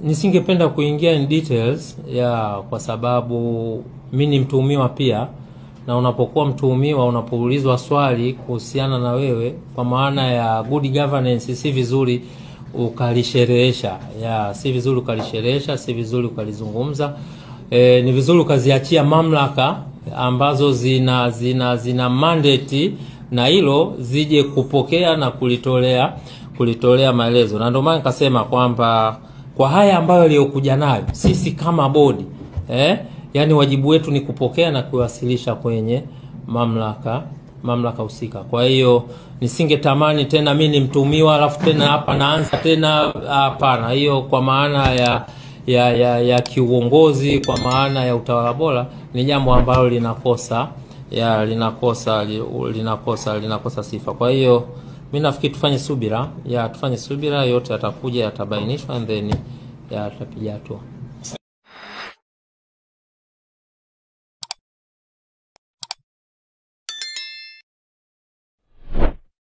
Nisingependa kuingia in details kwa sababu mimi ni mtuhumiwa pia, na unapokuwa mtuhumiwa unapoulizwa swali kuhusiana na wewe kwa maana ya good governance, si vizuri ukalisherehesha. Si vizuri ukalisherehesha, si vizuri ukalizungumza. Ni vizuri ukaziachia mamlaka ambazo zina mandate na hilo zije kupokea na kulitolea maelezo. Na ndio maana nikasema kwamba kwa haya ambayo aliyokuja nayo sisi kama bodi, yani wajibu wetu ni kupokea na kuwasilisha kwenye mamlaka husika. Kwa hiyo nisingetamani tena mimi ni mtuhumiwa alafu tena hapa naanza tena, hapana. Hiyo kwa maana ya kiuongozi, kwa maana ya utawala bora, ni jambo ambalo linakosa sifa. Kwa hiyo mimi nafikiri tufanye subira, yote yatakuja, yatabainishwa, and then yatapiga hatua.